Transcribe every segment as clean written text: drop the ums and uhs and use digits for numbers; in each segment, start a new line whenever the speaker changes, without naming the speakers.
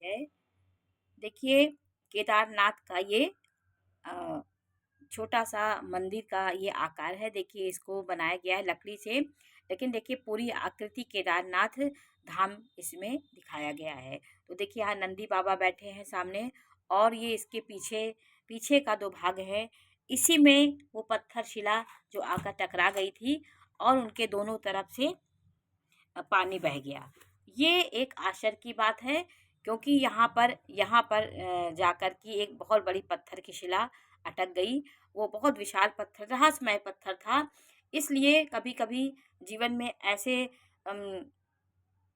है। देखिए, केदारनाथ का ये अ, छोटा-सा मंदिर का ये आकार है। देखिए, इसको बनाया गया है लकड़ी से, लेकिन देखिए पूरी आकृति केदारनाथ धाम इसमें दिखाया गया है। तो देखिए, यहाँ नंदी बाबा बैठे हैं सामने, और ये इसके पीछे पीछे का 2 भाग है। इसी में वो पत्थर शिला जो आकर टकरा गई थी, और उनके दोनों तरफ से पानी बह गया। ये एक आश्चर्य की बात है, क्योंकि यहाँ पर जाकर की एक बहुत बड़ी पत्थर की शिला अटक गई। वो बहुत विशाल पत्थर, रहस्यमय पत्थर था। इसलिए कभी-कभी जीवन में ऐसे अम,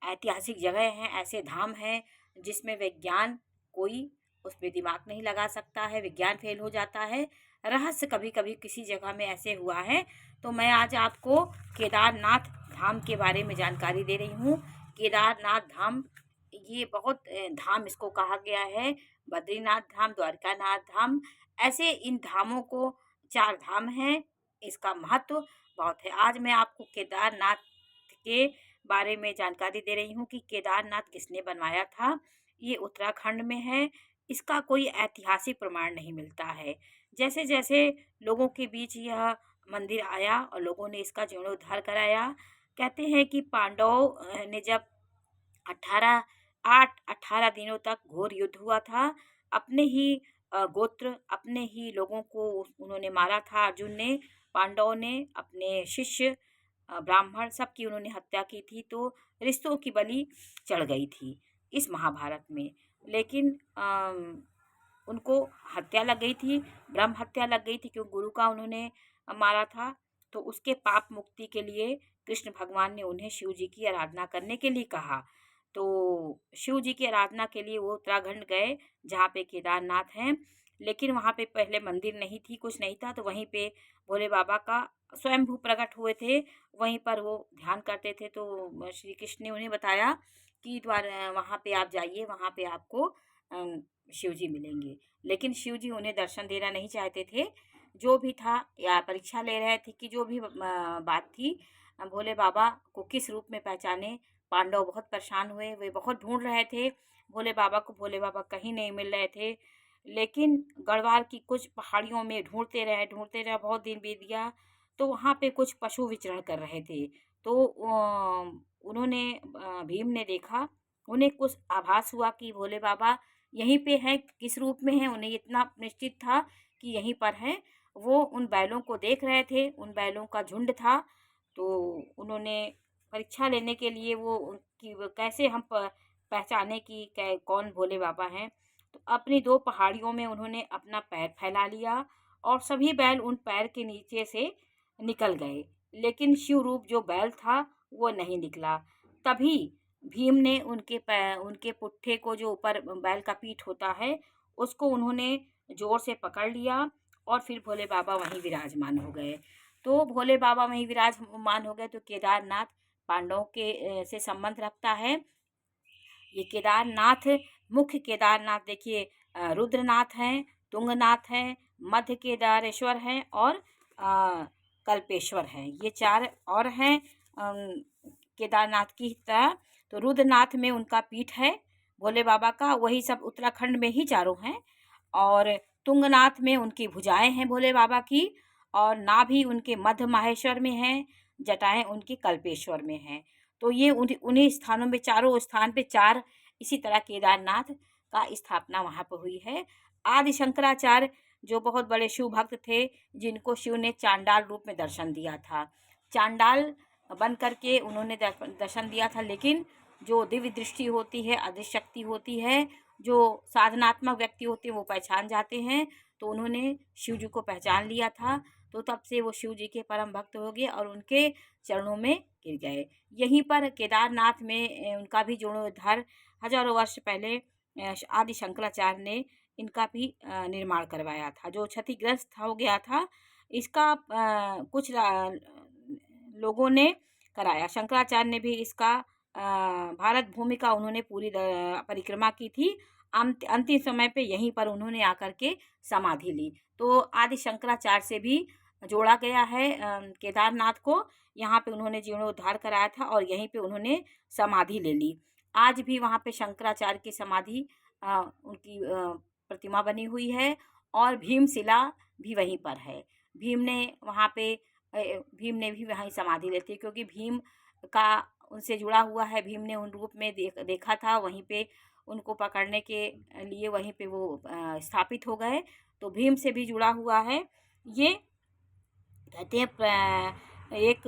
ऐतिहासिक जगह हैं, ऐसे धाम हैं जिसमें विज्ञान कोई उसपे दिमाग नहीं लगा सकता है, विज्ञान फेल हो जाता है। रहस्य कभी-कभी किसी जगह में ऐसे हुआ है। तो मैं आज आपको केदारनाथ धाम के बारे में जानकारी दे रही हूँ। केदारनाथ धाम, ये बहुत धाम इसको कहा गया है। बद्रीनाथ धाम, द्वारकानाथ धाम, ऐसे इन धामों को 4 धाम हैं। इसका महत्व बहुत है। आज मैं आपको केदारनाथ के बारे में जानकारी दे रही हूँ कि केदारनाथ किसने बनवाया था। ये उत्तराखंड में है। इसका कोई ऐतिहासिक प्रमाण नहीं मिलता है। जैसे-जैसे लोगों के बीच यह मंदिर आया और लोगों ने इसका जीर्णोद्धार कराया। कहते हैं कि पांडव ने जब 18 18 दिनों तक घोर युद्ध हुआ था। अपने ही गोत्र, अपने ही लोगों को उन्होंने मारा था। अर्जुन ने, पांडवों ने, अपने शिष्य ब्राह्मण, सबकी उन्होंने हत्या की थी। तो रिश्तों की बलि चढ़ गई थी इस महाभारत में। लेकिन उनको हत्या लग गई थी, ब्रह्म हत्या लग गई थी, क्योंकि गुरु का उन्होंने मारा था। तो उसके पाप मुक्ति के लिए कृष्ण भगवान ने उन्हें शिव जी की आराधना करने के लिए कहा। तो शिव जी की आराधना के लिए वो उत्तराखंड गए, जहाँ पे केदारनाथ हैं। लेकिन वहाँ पे पहले मंदिर नहीं थी, कुछ नहीं था। तो वहीं पे भोले बाबा का स्वयंभू प्रकट हुए थे। वहीं पर वो ध्यान करते थे। तो श्री कृष्ण ने उन्हें बताया कि वहाँ पे आप जाइए, वहाँ पे आपको शिव जी मिलेंगे। लेकिन शिव जी उन्हें दर्शन देना नहीं चाहते थे। जो भी था, या परीक्षा ले रहे थे कि जो भी बात थी, भोले बाबा को किस रूप में पहचाने। पांडव बहुत परेशान हुए, वे बहुत ढूंढ रहे थे भोले बाबा को। भोले बाबा कहीं नहीं मिल रहे थे। लेकिन गढ़वाल की कुछ पहाड़ियों में ढूंढते रहे, बहुत दिन बीत गया। तो वहाँ पे कुछ पशु विचरण कर रहे थे। तो उन्होंने भीम ने देखा, उन्हें कुछ आभास हुआ कि भोले बाबा यहीं पे हैं। किस रूप में हैं उन्हें इतना निश्चित था कि यहीं पर हैं। वो उन बैलों को देख रहे थे, उन बैलों का झुंड था। तो उन्होंने परीक्षा लेने के लिए वो कैसे हम पहचाने कि कौन भोले बाबा हैं। तो अपनी 2 पहाड़ियों में उन्होंने अपना पैर फैला लिया, और सभी बैल उन पैर के नीचे से निकल गए। लेकिन शिव रूप जो बैल था वो नहीं निकला। तभी भीम ने उनके पुट्ठे को, जो ऊपर बैल का पीठ होता है, उसको उन्होंने जोर से पकड़ लिया, और फिर भोले बाबा वहीं विराजमान हो गए। तो भोले बाबा वहीं विराजमान हो गए। तो केदारनाथ पांडवों के से संबंध रखता है। ये केदारनाथ, मुख्य केदारनाथ देखिए, रुद्रनाथ हैं, तुंगनाथ हैं, मध्य केदारेश्वर हैं, और कल्पेश्वर हैं। ये 4 और हैं केदारनाथ की तरह। तो रुद्रनाथ में उनका पीठ है भोले बाबा का, वही सब उत्तराखंड में ही चारों हैं। और तुंगनाथ में उनकी भुजाएं हैं भोले बाबा की, और नाभि उनके मध्य माहेश्वर में है, जटाएं उनकी कल्पेश्वर में हैं। तो ये उन्हीं स्थानों में, चारों स्थान पे 4 इसी तरह केदारनाथ का स्थापना वहाँ पर हुई है। आदि शंकराचार्य जो बहुत बड़े शिव भक्त थे, जिनको शिव ने चांडाल रूप में दर्शन दिया था। चांडाल बन करके उन्होंने दर्शन दिया था। लेकिन जो दिव्य दृष्टि होती है, अदृश्य शक्ति होती है, जो साधनात्मक व्यक्ति होते हैं, वो पहचान जाते हैं। तो उन्होंने शिव जी को पहचान लिया था। तो तब से वो शिव जी के परम भक्त हो गए और उनके चरणों में गिर गए। यहीं पर केदारनाथ में उनका भी जीर्णोद्धार हजारों वर्ष पहले आदि शंकराचार्य ने इनका भी निर्माण करवाया था, जो क्षतिग्रस्त हो गया था। इसका कुछ लोगों ने कराया। शंकराचार्य ने भी इसका भारत भूमि का उन्होंने पूरी परिक्रमा की थी। अंतिम समय पे यहीं पर उन्होंने आकर के समाधि ली। तो आदि शंकराचार्य से भी जोड़ा गया है केदारनाथ को। यहाँ पे उन्होंने जीर्णोद्धार कराया था और यहीं पे उन्होंने समाधि ले ली। आज भी वहाँ पे शंकराचार्य की समाधि उनकी प्रतिमा बनी हुई है और भीमशिला भी वहीं पर है। भीम ने वहाँ पे भीम ने भी वहीं समाधि लेती है, क्योंकि भीम का उनसे जुड़ा हुआ है। भीम ने उन रूप में देखा था, वहीं पे उनको पकड़ने के लिए वहीं पे वो स्थापित हो गए। तो भीम से भी जुड़ा हुआ है ये। कहते हैं एक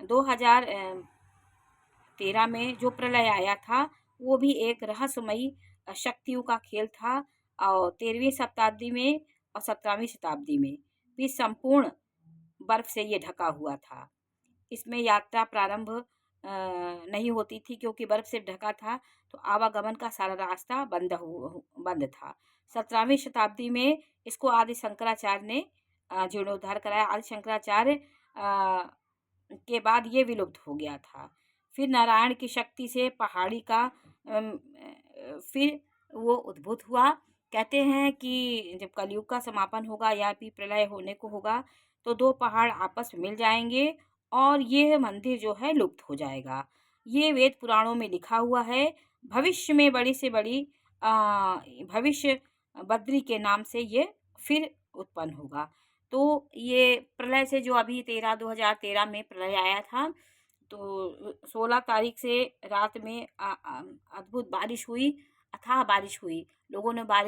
2013 में जो प्रलय आया था वो भी एक रहस्यमयी शक्तियों का खेल था। और 13वीं शताब्दी में और 17वीं शताब्दी में भी संपूर्ण बर्फ से ये ढका हुआ था। इसमें यात्रा प्रारंभ नहीं होती थी, क्योंकि बर्फ से ढका था, तो आवागमन का सारा रास्ता बंद था। 17वीं शताब्दी में इसको आदि शंकराचार्य ने जीर्णोद्धार कराया। आदि शंकराचार्य के बाद ये विलुप्त हो गया था। फिर नारायण की शक्ति से पहाड़ी का फिर वो उद्भूत हुआ। कहते हैं कि जब कलयुग का समापन होगा या फिर प्रलय होने को होगा, तो दो पहाड़ आपस में मिल जाएंगे और ये मंदिर जो है लुप्त हो जाएगा। ये वेद पुराणों में लिखा हुआ है। भविष्य में बड़ी से बड़ी भविष्य बद्री के नाम से ये फिर उत्पन्न होगा। तो ये प्रलय से जो अभी 2013 में प्रलय आया था, तो 16 तारीख से रात में अद्भुत बारिश हुई, अथाह बारिश हुई। लोगों ने बारिश